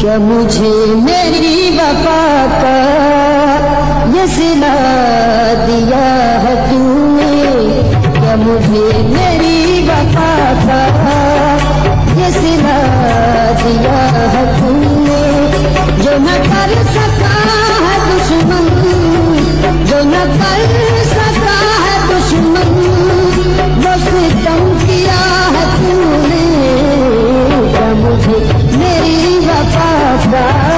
क्या मुझे मेरी वफा का ये सिला दिया है तूने, क्या मुझे मेरी वफा का ये सिला दिया है तूने। जो न कर सका है दुश्मन, जो न कर सका है दुश्मन, वो सितम किया है तूने। क्या मुझे मेरी वफा का